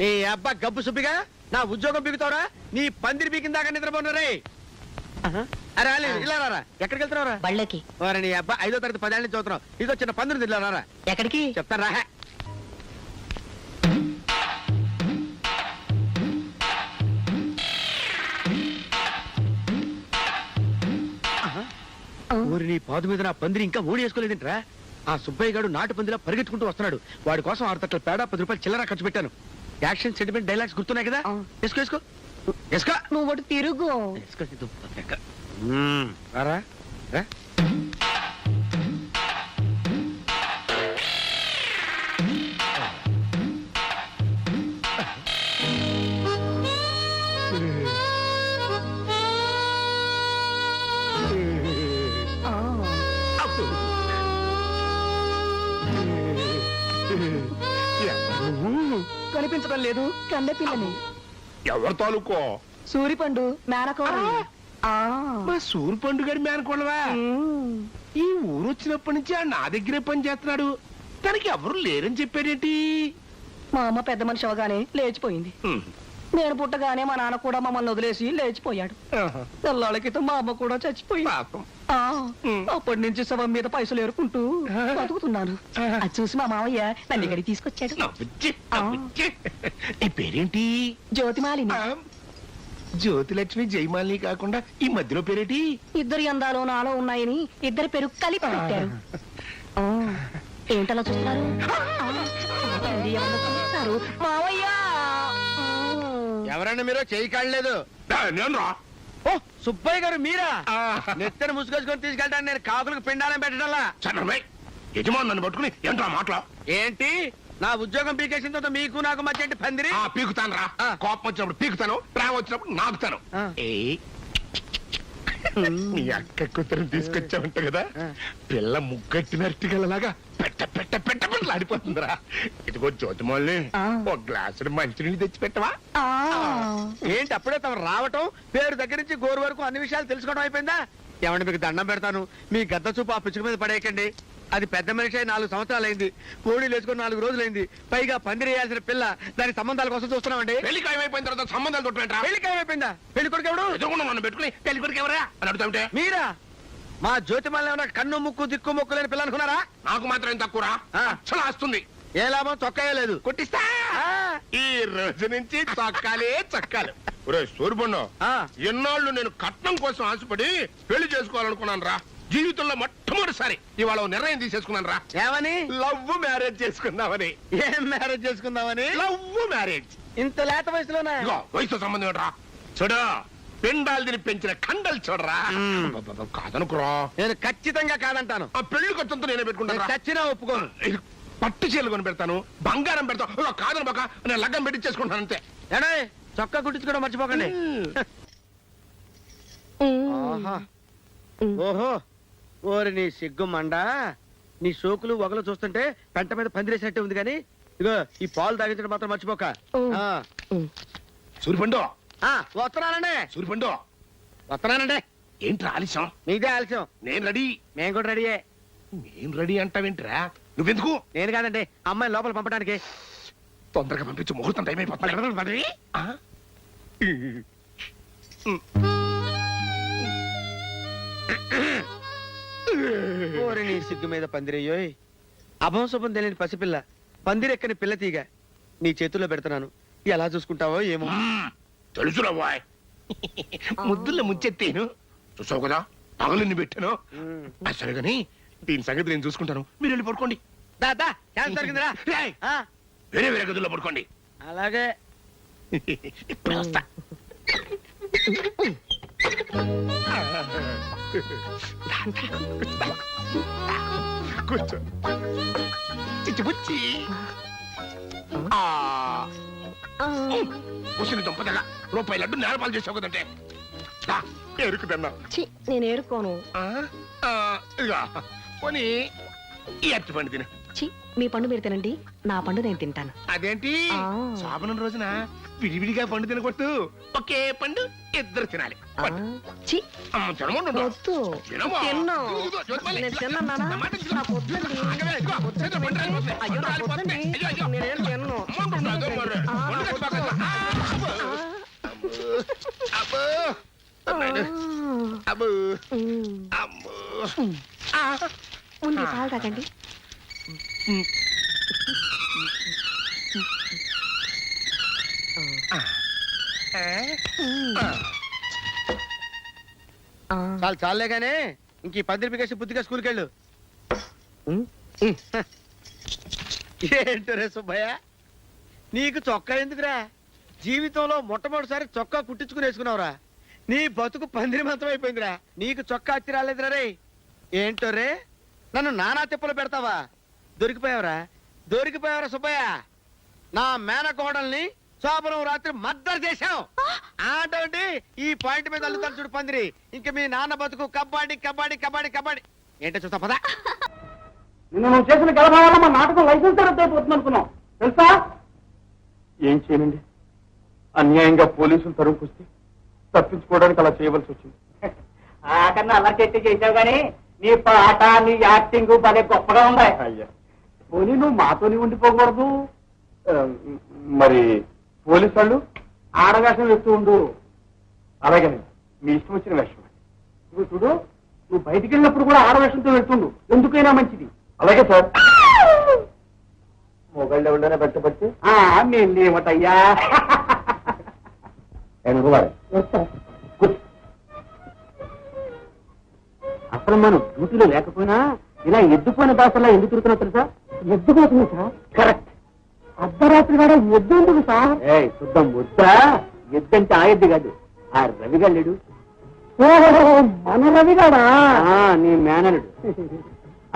నీ అబ్బా గబ్బు సుబ్బిగా నా ఉద్యోగం బిగుతావరా? నీ పందిరి బీకిన దాకా నిద్రపోన్నారే. అరే ఇలా రారా. ఎక్కడికి వెళ్తున్నారా? బళ్ళకి. నీ అబ్బా 5వ తరగతి 10 ఏళ్ళ నుంచి చదువుతున్నావు. ఇదో చిన్న పందిరి ఇలా రారా. ఎక్కడికి చెప్తారా? ఊరి నీ పాదు మీద నా పందిరి ఇంకా ఓడి వేసుకోలేదంటరా. ఆ సుబ్బయ్య గారు నాటు పందిలా పరిగెత్తుకుంటూ వస్తున్నాడు. వాడి కోసం 6 తట్ల పేడ 10 రూపాయలు చిల్లర ఖర్చు పెట్టాను. యాక్షన్ సెంటిమెంట్ డైలాగ్స్ గుర్తున్నాయి కదా? వేసుకో వేసుకో వేసుకో. నువ్వు ఒకటి తిరుగు. రారా రా. కనిపించడం లేదు. కన్నె పిల్లని. ఎవరు తాలూకో? సూరిపండు మేనకోడ. మా సూరిపండు గారి మేనకోడవా? ఈ ఊరు వచ్చినప్పటి నుంచి నా దగ్గరే పని చేస్తున్నాడు. తనకి ఎవరు లేరని చెప్పాడేంటి? మా అమ్మ పెద్ద మనిషి అవగానే లేచిపోయింది. నేను పుట్టగానే మా నాన్న కూడా మమ్మల్ని వదిలేసి లేచిపోయాడు. తెల్లాళ్ళ క్రితం మా అమ్మ కూడా చచ్చిపోయింది. అప్పటి నుంచి శవం మీద పైసలు ఏరుకుంటూ బతుకుతున్నాను. అది చూసి మా మామయ్య నన్ను ఇక్కడికి తీసుకొచ్చాడు. ఈ పేరేంటి? జ్యోతిమాలిని. జ్యోతిలక్ష్మి జయమాలిని కాకుండా ఈ మధ్యలో పేరేంటి? ఇద్దరు అందాలు నాలో ఉన్నాయని ఇద్దరు పేరు కలిపి పెట్టారు. ఏంటలా చూస్తున్నారు? మావయ్య. ఎవరన్నా మీరు? చేయి కాడలేదు. నేను రా. ఓ సుబ్బయ్య గారు మీరా? నెత్తని ముసుగొచ్చుకొని తీసుకెళ్తాను. నేను కాకులకు పిండాలని పెట్టడంలా. యజమాని నన్ను పట్టుకుని ఏంట్రా మాటలు? ఏంటి నా ఉద్యోగం పీకేసిన తర్వాత మీకు నాకు మధ్య ఏంటి పందిరి? పీకుతాను రా. కోపం వచ్చినప్పుడు పీకుతాను, ప్రేమ వచ్చినప్పుడు నాకుతాను. నీ అక్క కూతురు తీసుకొచ్చావంట కదా, పిల్ల ముగ్గట్టినట్టుగలలాగా పెట్ట పెట్ట పెట్ట పెట్టలాడిపోతుందిరా. ఇదిగో జ్యోతిమల్ని ఒక గ్లాసుడు మంచినీళ్ళు తెచ్చి పెట్టవా? ఏంటి అప్పుడే తమ రావటం, పేరు దగ్గర నుంచి గోరు వరకు అన్ని విషయాలు తెలుసుకోవడం అయిపోయిందా? ఏమంటే మీకు దండం పెడతాను, మీ గద్ద చూపు ఆ పిచ్చుక మీద పడేయకండి. అది పెద్ద మనిషి 4 సంవత్సరాలు అయింది. కోడీలు వేసుకుని 4 రోజులైంది. పైగా పందిరేయాల్సిన పిల్ల. దాని సంబంధాల కోసం చూస్తున్నామండి. పెళ్లి ఖాయమైపోయిన తర్వాత సంబంధాలు తొట్టుకుంటా. పెళ్లి ఖాయమైపోయిందా? పెళ్లి కొడుకు ఎవడు? ఎదుగుండా నన్ను పెట్టుకుని పెళ్లి కొడుకు ఎవరా అని అడుగుతాంటే మీరా? మా జ్యోతిమల్ని ఏమన్నా కన్ను ముక్కు దిక్కు మొక్కు లేని పిల్ల అనుకున్నారా? నాకు మాత్రం తక్కువరా. అసలు వస్తుంది. ఏ లాభం? చొక్కాయలేదు. కొట్టిస్తా. ఈ రోజు నుంచి చొక్కాలే చొక్కాలు. సూరిపండు, ఎన్నాళ్ళు నేను కట్నం కోసం ఆశపడి పెళ్లి చేసుకోవాలనుకున్నాను రా. జీవితంలో మొట్టమొదటిసారి ఇవాళ నిర్ణయం తీసేసుకున్నాను రా. ఏమని? లవ్ మ్యారేజ్ చేసుకుందామని. ఏం మ్యారేజ్ చేసుకుందామని? Love marriage. ఇంత లేత వయసులోనే? వయసుతో సంబంధం ఏంట్రా? చూడు, పిండాలు తిని పెంచిన కండలు చూడరా. కాదనుకురా. నేను ఖచ్చితంగా కాదంటాను. ఆ పెళ్లి ఖర్చంతో నేనే పెట్టుకుంటాను. చచ్చినా ఒప్పుకోను. పట్టు చీరలు కొని పెడతాను, బంగారం పెడతాను. కాదని బాక నేను లగ్గం పెట్టించేసుకుంటాను అంతే. ఏడే చొక్కా కుట్టించుకోవడం మర్చిపోకండి. ఓహో, ఓరి నీ సిగ్గు మండా. నీ సోకులు వగలు చూస్తుంటే పెంట మీద పందిరేసినట్టే ఉంది. కానీ ఇగో ఈ పాలు తాగించడం మాత్రం మర్చిపోక. సూరిపండు వస్తున్నానండి. సూరిపండు వస్తున్నానండి. ఏంటి ఆలస్యం? మీదే ఆలస్యం. నేను రెడీ. మేము కూడా రెడీయే. నేను రెడీ అంటావేంటిరా? నువ్వెందుకు? నేను కాదండి, అమ్మాయిని లోపల పంపడానికి. తొందరగా పంపించు, ముహూర్తం టైం అయిపోతుంది. ఓరి నీ సిగ్గు మీద పందిరయ్యోయ్. అభం శుభం తెలియని పసిపిల్ల, పందిరెక్కని పిల్ల తీగ నీ చేతుల్లో పెడుతున్నాను. ఎలా చూసుకుంటావో ఏమో. తెలుసురా బాయ్. ముద్దుల్లో ముంచెత్తేను చూసావు కదా, పగలు పెట్టాను. సరే గాని దీని సంగతి నేను చూసుకుంటాను. మీరు వెళ్ళి పడుకోండి. జరిగిందిరా. వేరే వేరే గదుల్లో పడుకోండి. అలాగే. ఇప్పుడు వస్తా. కూర్చో. చిచ్చిపుచ్చి ముసిని దుంపదగా రూపాయి లడ్డు నేలపాలు చేసావు కదంటే ఎరుకుదన్నా. నేను ఏరుకోను. ఇక పోనీ ఈ అరటి పండు తిన. మీ పండు మీరు తినండి, నా పండు నేను తింటాను. అదేంటి? శోభనం రోజున విడివిడిగా పండు తినకూడదు, ఒకే పండు ఇద్దరు తినాలి. అబ్బో అబ్బో అమ్మో ఉంది పాలు తాగండి. చాలు చాలేగానే ఇంక ఈ 10 రూపాయలు బుద్ధిగా స్కూల్కి వెళ్ళు. ఏంటో రే సుబ్బయ్య, నీకు చొక్కా ఎందుకురా? జీవితంలో మొట్టమొదటిసారి చొక్కా కుట్టించుకుని వేసుకున్నావురా. నీ బతుకు పందిరి మంతం అయిపోయిందిరా. నీకు చొక్కా అత్తి రాలేదురా రే. ఏంటో రే, నన్ను నానా తిప్పలు పెడతావా? దొరికిపోయావరా సుబ్బయ్య. నా మేనకోడల్ని శోభనం రాత్రి మద్దరు చేశావు అంటే ఈ పాయింట్ మీద అల్లుతాను చూడు పందిరి. ఇంక మీ నాన్న బతుకు కబడ్డీ కబడ్డీ కబడ్డీ కబడ్డీ. ఏంటో చూస్తా పదా. నిన్న నువ్వు చేసిన గలభ వల్ల మా నాటకం లైసెన్స్ రద్దయిపోతుంది అనుకున్నాం తెలుసా? ఏం చేయనండి, అన్యాయంగా పోలీసులు తరుముకొస్తే తప్పించుకోవడానికి అలా చేయవలసి వచ్చింది. ఆకన్నా అలా చేసావు కానీ నీ పాట నీ యాక్టింగ్ భలే గొప్పగా ఉన్నాయి. అయ్యా, పోనీ నువ్వు మాతోని ఉండిపోకూడదు. ఆ, మరి పోలీసు వాళ్ళు ఆడవేషం వేస్తూ ఉండు. అలాగేనండి, మీ ఇష్టం వచ్చిన వేషం. నువ్వు చూడు, నువ్వు బయటికి వెళ్ళినప్పుడు కూడా ఆడవేషంతో వెళ్తుండు, ఎందుకైనా మంచిది. అలాగే సార్. మొగళ్ళు ఎవరైనా పెట్టబట్టి మేమేమటయ్యా. అసలు మనం డ్యూటీలో లేకపోయినా ఇలా ఎద్దుపోయిన దాసలా ఎందుకు తిరుగుతున్నా తెలుసా? ఎద్దుపోతుంది సార్. కరెక్ట్. అర్ధరాత్రి కూడా ఎద్దు ఎందుకు సార్? శుద్ధం ముద్దా. ఎద్దంటే ఆ ఎద్దు కాదు, ఆ రవిగాడు. మన రవిగాడా? నీ మేనలుడు.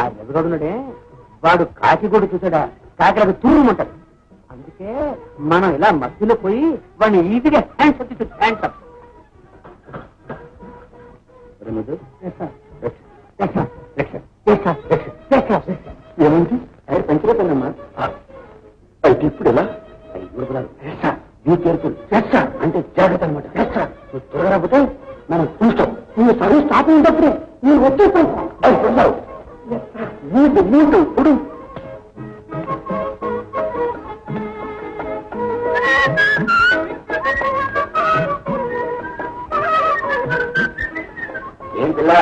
ఆ రవిగాడున్నాడే, వాడు కాకిగూడు చూసాడా, కాకిలకు తూరుమంటాడు. అందుకే మనం ఇలా మధ్యలో పోయి వాడిని ఈజీగా హ్యాండ్స్ అప్ హ్యాండ్స్ అప్. ఏమైంది? పంచిపోతానమ్మా. అయితే ఇప్పుడు ఎలా? అంటే జాగ్రత్త అనమాట. నువ్వు త్వరగా రాకపోతే మనం చూస్తాం. నువ్వు సర్వీస్ స్టార్ట్ అయినప్పుడే నేను వచ్చేస్తాను. ఇప్పుడు ఏం పిల్ల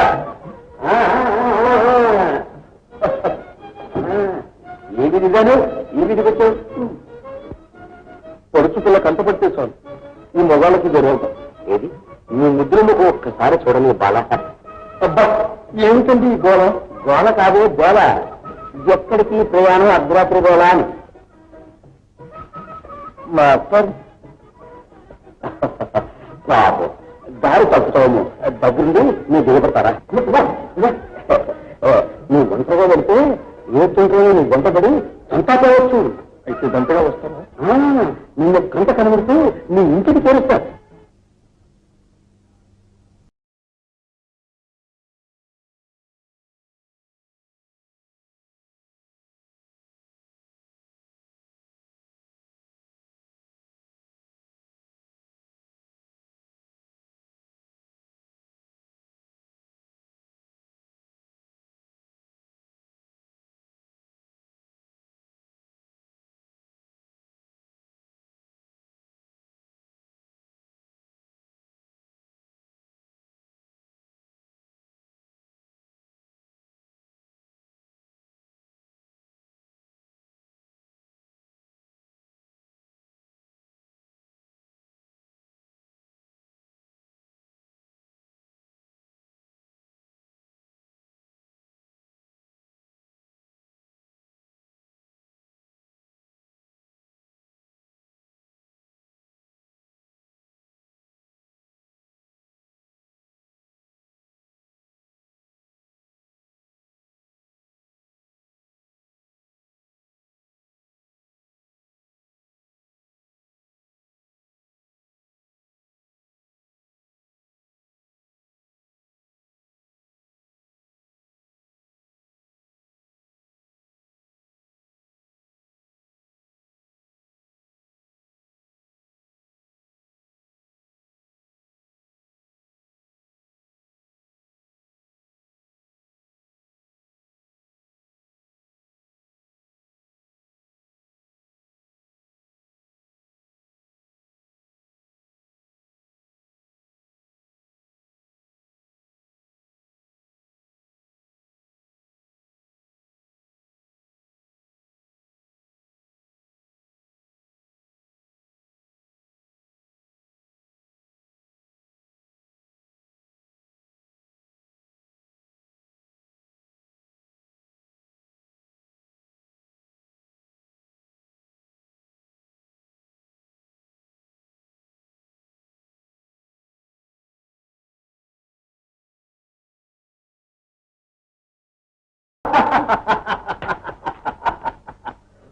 ఏ విధిగాను ఈ విధికి వచ్చావు? పొడుచు పిల్ల కంటపడితే చాలు, ఈ మొగాళ్ళకి గౌరవం. ఏది నీ ముద్రముకు ఒక్కసారి చూడని బాల. అబ్బా, ఏమిటండి ఈ గోళ? గోల కాదు గోల. ఎక్కడికి ప్రయాణం అర్ధరాత్రి గోళ అని. మా అత్తారు బాబు దారి తప్పుతాము. దగ్గరుండి నువ్వు దిగబడతారా? నువ్వు ఒంటరిగా వెళ్తే ఏ తొంటరిగా నువ్వు వంటపడి అంతా పోవచ్చు. అయితే దంతగా వస్తారా? నిన్ను గంట కనబడుతూ నీ ఇంటికి చేరుస్తారు.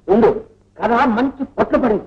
ఉండు కదా మంచి పొట్ల పడింది.